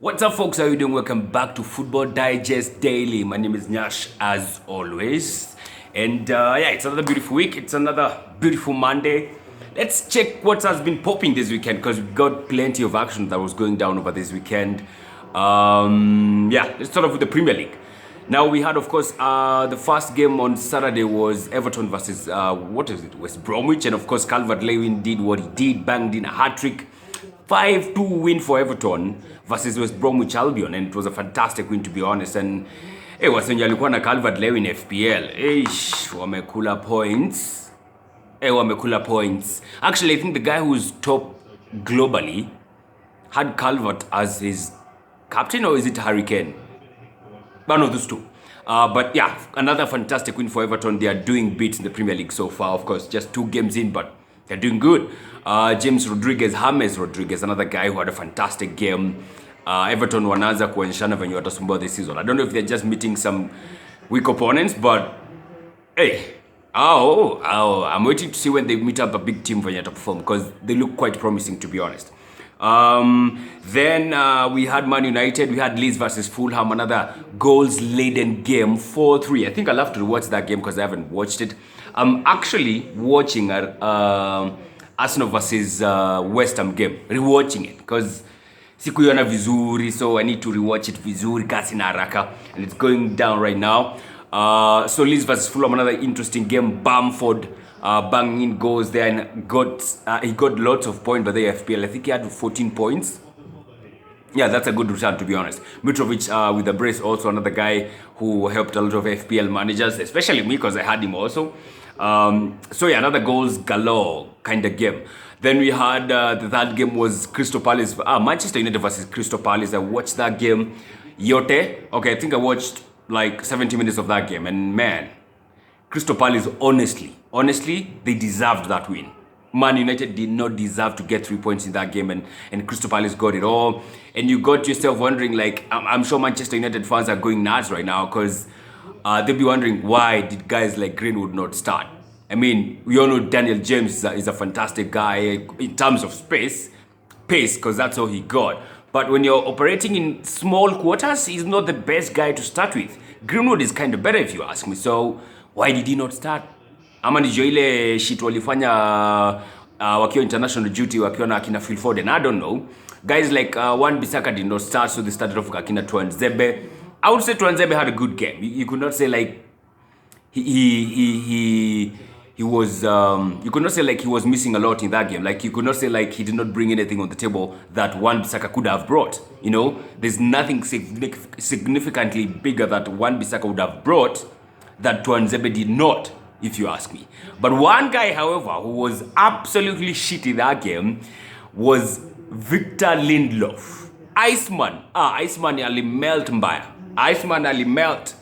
What's up, folks? How are you doing? Welcome back to Football Digest Daily. My name is Nyash, as always. And yeah, it's another beautiful week. It's another beautiful Monday. Let's check what has been popping this weekend because we've got plenty of action that was going down over this weekend. Yeah, let's start off with the Premier League. Now, we had, of course, the first game on Saturday was Everton versus, West Bromwich. And, of course, Calvert-Lewin did what he did, banged in a hat-trick. 5-2 win for Everton versus West Bromwich Albion, and it was a fantastic win, to be honest. And wasenye alikuwa na Calvert-Lewin FPL, wamekula points. Wamekula points. Actually, I think the guy who's top globally had Calvert as his captain, or is it Hurricane? One of those two. But yeah, another fantastic win for Everton. They are doing bits in the Premier League so far. Of course, just 2 games in, but they're doing good. James Rodriguez, another guy who had a fantastic game. Everton wanaanza kuonyeshana venye watasumbua this season. I don't know if they're just meeting some weak opponents, but hey, I'm waiting to see when they meet up a big team venye perform, because they look quite promising, to be honest. Then we had Man United, we had Leeds versus Fulham, another goals-laden game, 4-3. I think I'll have to watch that game because I haven't watched it. I'm actually watching Arsenal versus West Ham game, rewatching it because sikuiona vizuri, so I need to rewatch it vizuri kasi na haraka, and it's going down right now. So Leeds versus Fulham, another interesting game. Bamford banging in goals there, and he got lots of points by the FPL. I think he had 14 points. Yeah, that's a good return, to be honest. Mitrovic with a brace, also another guy who helped a lot of FPL managers, especially me because I had him also. So yeah, another goals galore kind of game. Then we had the third game was Crystal Palace, Manchester United versus Crystal Palace. I watched that game. Okay, I think I watched like 70 minutes of that game, and man, Crystal Palace, honestly, they deserved that win. Man United did not deserve to get 3 points in that game, and Crystal Palace got it all. And you got yourself wondering, like, I'm sure Manchester United fans are going nuts right now because they'll be wondering, why did guys like Greenwood not start? I mean, we all know Daniel James is a fantastic guy in terms of pace, because that's all he got. But when you're operating in small quarters, he's not the best guy to start with. Greenwood is kind of better, if you ask me. So why did he not start? Ama nijo ile shit walifanya wakiwa international duty wakiwa na akina Phil Foden, I don't know. Guys like Wan-Bissaka did not start, so they started off with akina Tuanzebe. I would say Tuanzebe had a good game. You could not say like he was you could not say like he was missing a lot in that game. Like you could not say like he did not bring anything on the table that Wan-Bissaka could have brought. You know, there's nothing significantly bigger that Wan-Bissaka would have brought that Tuanzebe did not, if you ask me. But one guy, however, who was absolutely shit in that game was Victor Lindelof. Iceman alimelt mbaya. Iceman alimelt.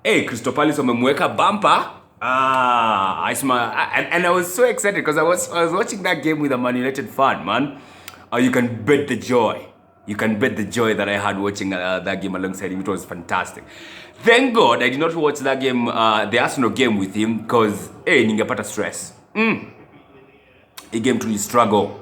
Hey, Crystal Palace wamemweka bumper. Iceman. And I was so excited because I was watching that game with a Man United fan, man. You can bet the joy. You can bet the joy that I had watching that game alongside him. It was fantastic. Thank God I did not watch that game, the Arsenal game with him, because ningepata stress. A game truly struggle.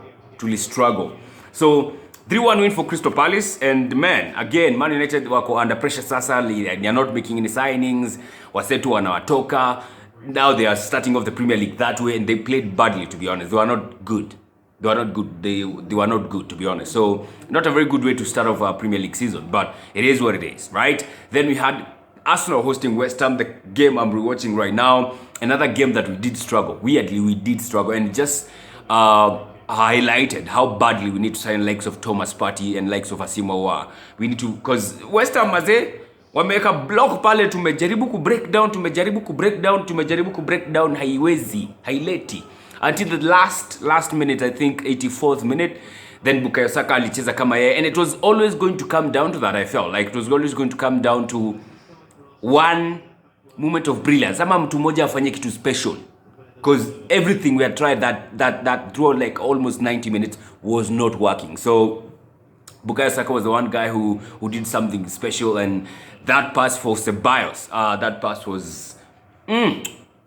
So 3-1 win for Crystal Palace, and man, again, Man United wako under pressure sasa. They are not making any signings. Wasetu wanawatoka. Now they are starting off the Premier League that way, and they played badly, to be honest. They were not good. They were not good, to be honest. So not a very good way to start off our Premier League season, but it is what it is, right? Then we had Arsenal hosting West Ham, the game I'm rewatching right now. Another game that we did struggle. Weirdly, we did struggle, and just highlighted how badly we need to sign likes of Thomas Partey and likes of Asamoah. We need to, because West Ham wameweka block pale, tumejaribu ku break down, haileti until the last minute, I think 84th minute. Then Bukayo Saka alicheza kama yeye, and it was always going to come down to that. I felt like it was always going to come down to one moment of brilliance, ama mtu mmoja afanye kitu special, because everything we had tried that throughout like almost 90 minutes was not working. So Bukayo Saka was the one guy who did something special, and that pass for Ceballos, that pass was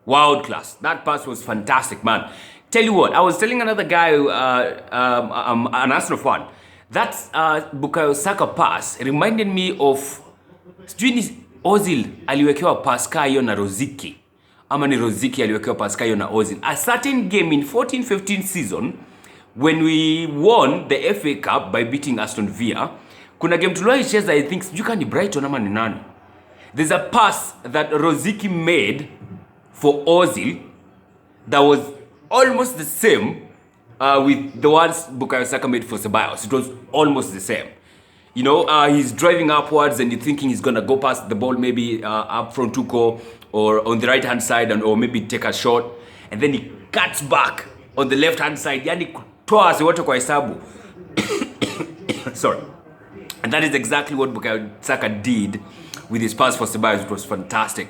world class. That pass was fantastic, man. Tell you what, I was telling another guy, an Arsenal fan, That Bukayo Saka pass reminded me of Ozil aliwekewa pass hiyo na Roziki. Ama ni Roziki aliwekewa pass hiyo na Ozil. A certain game in 14-15 season when we won the FA Cup by beating Aston Villa, kuna game tuliyoicheza, I think sijui kama ni Brighton ama ni nani. There's a pass that Roziki made for Ozil that was almost the same with the ones Bukayo Saka made for Ceballos. It was almost the same. You know, he's driving upwards and you're thinking he's going to go past the ball maybe up from Tuko or on the right-hand side or maybe take a shot. And then he cuts back on the left-hand side. Yani kutoa asiwote kwa hesabu. Sorry. And that is exactly what Bukayo Saka did with his pass for Ceballos. It was fantastic.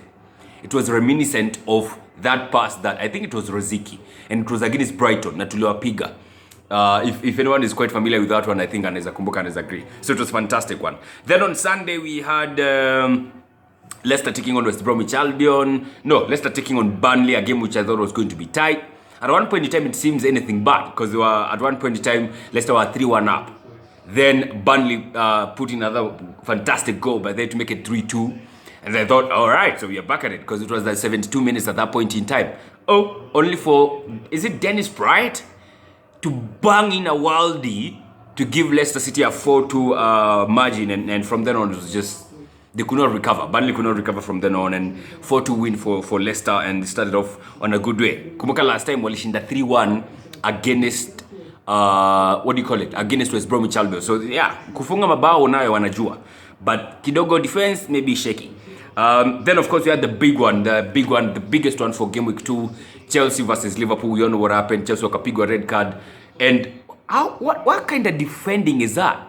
It was reminiscent of that pass that I think it was Roziki. And it was against Brighton, na tuliwapiga. If anyone is quite familiar with that one, I think anaweza kumbuka, anaweza agree. So it was a fantastic one. Then on Sunday we had Leicester taking on West Bromwich Albion. No, Leicester taking on Burnley, a game which I thought was going to be tight. At one point in time it seems anything but, because they were at one point in time Leicester were 3-1 up. Then Burnley put in another fantastic goal, but they had to make it 3-2. And I thought, all right, so we are back at it, because it was like 72 minutes at that point in time. Oh, only for, is it Dennis Bright to bang in a worldie to give Leicester City a 4-2 margin, and from then on it was just, they could not recover. Burnley could not recover from then on, and 4-2 win for Leicester, and they started off on a good way. Kumbuka last time walishinda 3-1 against what do you call it? Against West Bromwich Albion. So yeah, kufunga mabao nayo wanajua, but kidogo defense maybe shaky. Then of course we had the biggest one for game week 2, Chelsea versus Liverpool. You know what happened. Chelsea wakapigwa red card, and what kind of defending is that?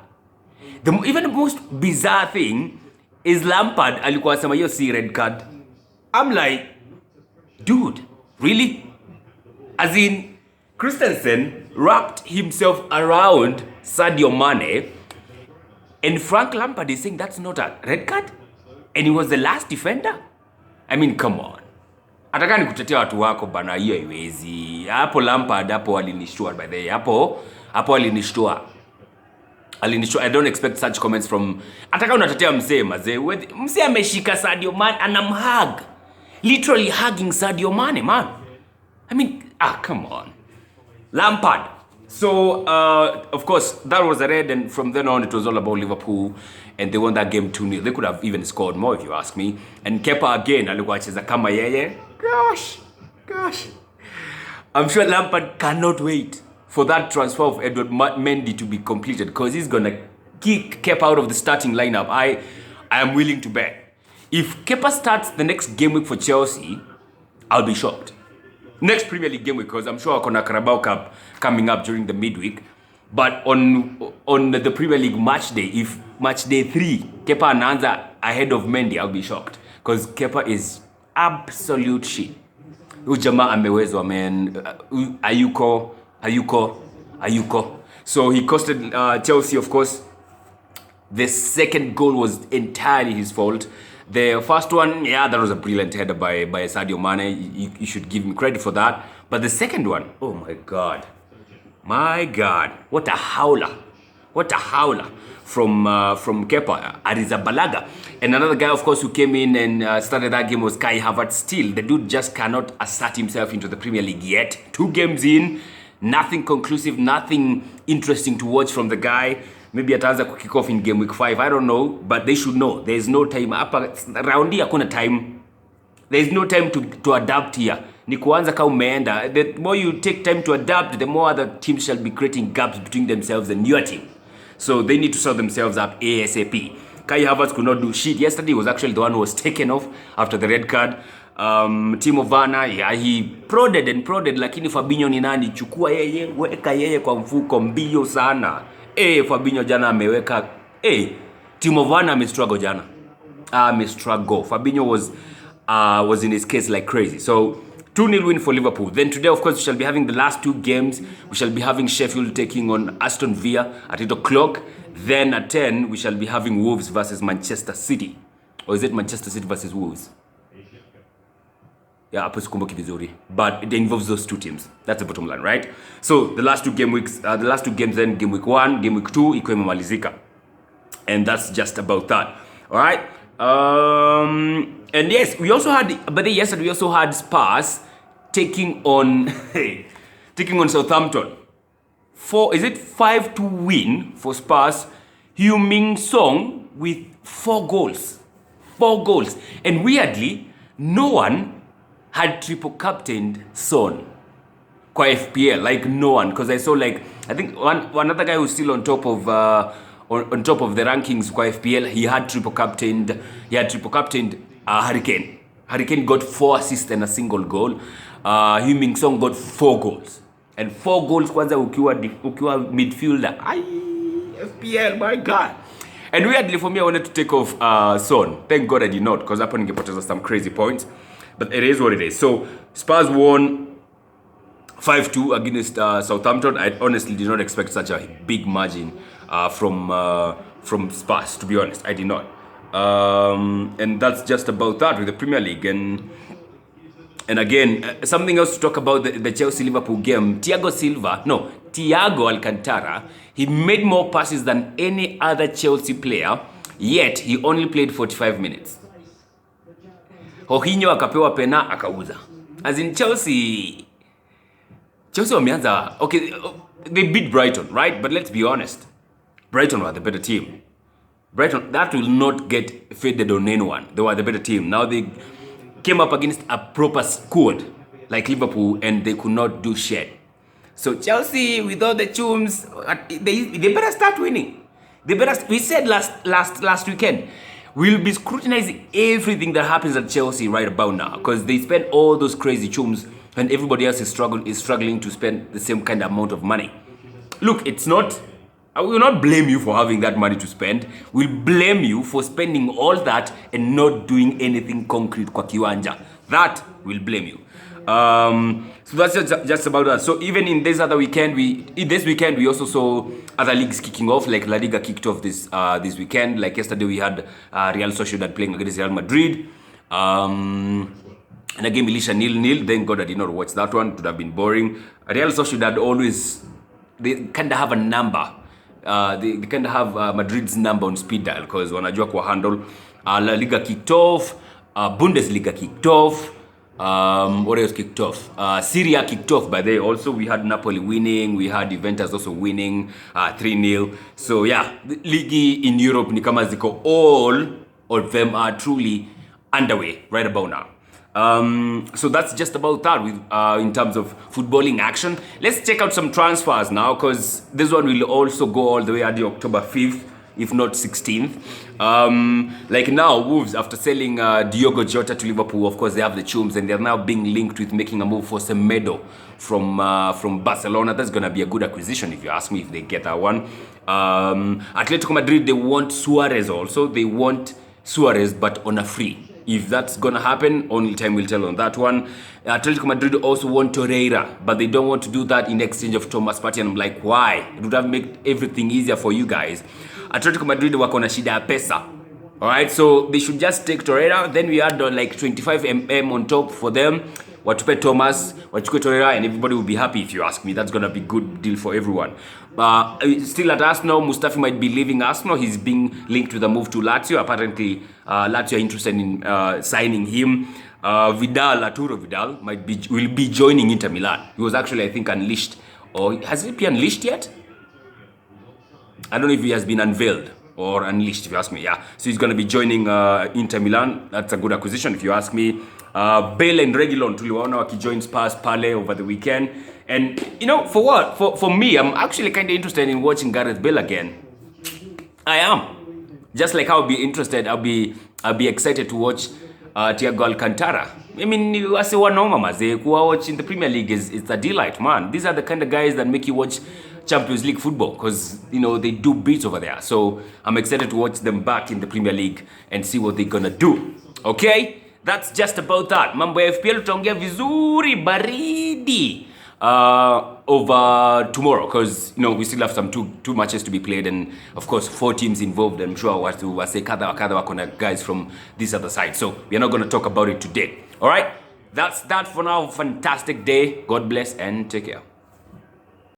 Even the most bizarre thing is Lampard alikuwa asema hiyo si red card. I'm like, dude, really? As in, Christensen wrapped himself around Sadio Mane, and Frank Lampard is saying that's not a red card? And he was the last defender? I mean, come on. Ataka ni kutetea watu wako bana, hiyo haiwezi. Hapo Lampard hapo alinishtua by the way. Hapo alinishtua. I don't expect such comments from, ataka unatetea msee mazee. Msee ameshika Sadio Mane, anamhug. Literally hugging Sadio Mane, man. I mean, come on. Lampard. So, of course, that was a red, and from then on it was all about Liverpool, and they won that game 2-0. They could have even scored more if you ask me. And Kepa again, alikuwa acheza kama yeye. Gosh. I'm sure Lampard cannot wait for that transfer of Edward Mendy to be completed, because he's going to kick Kepa out of the starting lineup. I am willing to bet. If Kepa starts the next game week for Chelsea, I'll be shocked. Next Premier League game week, because I'm sure Kona Carabao Cup coming up during the midweek. But on the Premier League match day, if match day 3, Kepa anaanza ahead of Mendy, I'll be shocked. Because Kepa is absolute shit. Jamaa amewezwa, man. Ayuko. So he costed Chelsea, of course. The second goal was entirely his fault. The first one, yeah, that was a brilliant header by Sadio Mane. You should give him credit for that. But the second one, oh my God. What a howler from Kepa, Arrizabalaga. And another guy, of course, who came in and started that game was Kai Havertz. Still, the dude just cannot assert himself into the Premier League yet. 2 games in, nothing conclusive, nothing interesting to watch from the guy. Maybe ataanza kick off in game week 5, I don't know, but they should know there's no time hapa round hii, hakuna time. There's no time to adapt here. Ni kuanza kama umeenda. The more you take time to adapt, the more other teams shall be creating gaps between themselves and your team. So they need to sort themselves up ASAP. Kai Havertz could not do shit. Yesterday was actually the one who was taken off after the red card. Timo Werner, yeah, he prodded, lakini Fabinho ni nani? Chukua yeye, weka yeye kwa mfuko mbio sana. Fabinho jana ameweka. Timo Werner amestruggle jana. Fabinho was in his case like crazy. So 2-0 win for Liverpool. Then today, of course, we shall be having the last 2 games. We shall be having Sheffield taking on Aston Villa at 8 o'clock. Then at 10, we shall be having Wolves versus Manchester City. Or is it Manchester City versus Wolves? Yeah, hapo sikumbuki vizuri. But it involves those two teams. That's the bottom line, right? So the last two games then, game week 1, game week 2, iko imemalizika. And that's just about that. All right? And yes, we also had, but yesterday we also had Spurs taking on Southampton. 5-2 win for Spurs. Heung-min Son with 4 goals. 4 goals. And weirdly, no one had triple captained Son kwa FPL. Like no one. Because I saw I think one other guy who's still on top of on top of the rankings kwa FPL, he had triple captained Hurricane. Hurricane got 4 assists and a single goal. Heung-min Son got 4 goals. And 4 goals kwanza ukiwa midfielder. FPL, my God. And weirdly for me, I wanted to take off Son. Thank God I did not, because hapo ningepoteza some crazy points. But it is what it is. So Spurs won 5-2 against Southampton. I honestly did not expect such a big margin from Spurs, to be honest. I did not. And that's just about that with the Premier League. And again, something else to talk about the Chelsea-Liverpool game. Thiago Alcantara, he made more passes than any other Chelsea player, yet he only played 45 minutes. Jorginho akapewa pena, akauza. As in Chelsea wameanza, okay, they beat Brighton, right? But let's be honest, Brighton were the better team. Brighton, that will not get faded on anyone. They were the better team. Now they came up against a proper squad like Liverpool and they could not do shit. So Chelsea, with all the chums, they better start winning. We said last weekend, we'll be scrutinizing everything that happens at Chelsea right about now, because they spend all those crazy chums and everybody else is struggling to spend the same kind of amount of money. Look, I will not blame you for having that money to spend. We'll blame you for spending all that and not doing anything concrete kwa kiwanja. That will blame you. So that's just about that. So even in this weekend, we also saw other leagues kicking off. Like La Liga kicked off this weekend. Like yesterday, we had Real Sociedad playing against Real Madrid. And a game Elisha 0-0. Thank God I did not watch that one. It would have been boring. Real Sociedad they kind of have a number. They kind of have Madrid's number on speed dial, because wanajua kwa handle. La Liga kicked off. Bundesliga kicked off. What else kicked off? Serie A kicked off by there. Also, we had Napoli winning. We had Juventus also winning 3-0. So yeah, the league in Europe ni kama ziko all of them are truly underway right about now. So that's just about that with in terms of footballing action. Let's check out some transfers now, because this one will also go all the way until October 5th, if not 16th. Like now, Wolves, after selling Diogo Jota to Liverpool, of course they have the chums, and they're now being linked with making a move for Semedo from Barcelona. That's gonna be a good acquisition if you ask me, if they get that one. Atletico Madrid, they want Suarez also. They want Suarez, but on a free. If that's gonna happen, only time will tell on that one. Atletico Madrid also want Torreira, but they don't want to do that in exchange of Thomas Partey. And I'm like, why? It would have made everything easier for you guys. Atletico Madrid wako na shida ya pesa. Alright, so they should just take Torreira. Then we add like 25 mm on top for them. Watupe Thomas, wachukue Torreira, and everybody will be happy if you ask me. That's gonna be a good deal for everyone. Still at Arsenal, Mustafi might be leaving Arsenal. He's being linked with a move to Lazio. Apparently, Lazio are interested in signing him. Arturo Vidal will be joining Inter Milan. He was actually, I think, unleashed. Or has he been unleashed yet? I don't know if he has been unveiled or unleashed, if you ask me. Yeah, so he's going to be joining Inter Milan. That's a good acquisition, if you ask me. Bale and Reguilon tuliwaona wakijoin Spurs pale over the weekend. And you know, for what? For me, I'm actually kind of interested in watching Gareth Bale again. I am. Just like I'll be interested, I'll be excited to watch Thiago Alcantara. I mean, wase wanoma maze kuwa watch in the Premier League it's a delight, man. These are the kind of guys that make you watch Champions League football, because you know they do beats over there. So I'm excited to watch them back in the Premier League and see what they're gonna do. Okay, that's just about that. Mambo ya FPL tutaongea vizuri baridi over tomorrow, because you know we still have some two matches to be played, and of course 4 teams involved. I'm sure watu wase kadha wakona guys from this other side, so we are not going to talk about it today. All right, That's that for now. Fantastic day. God bless and take care.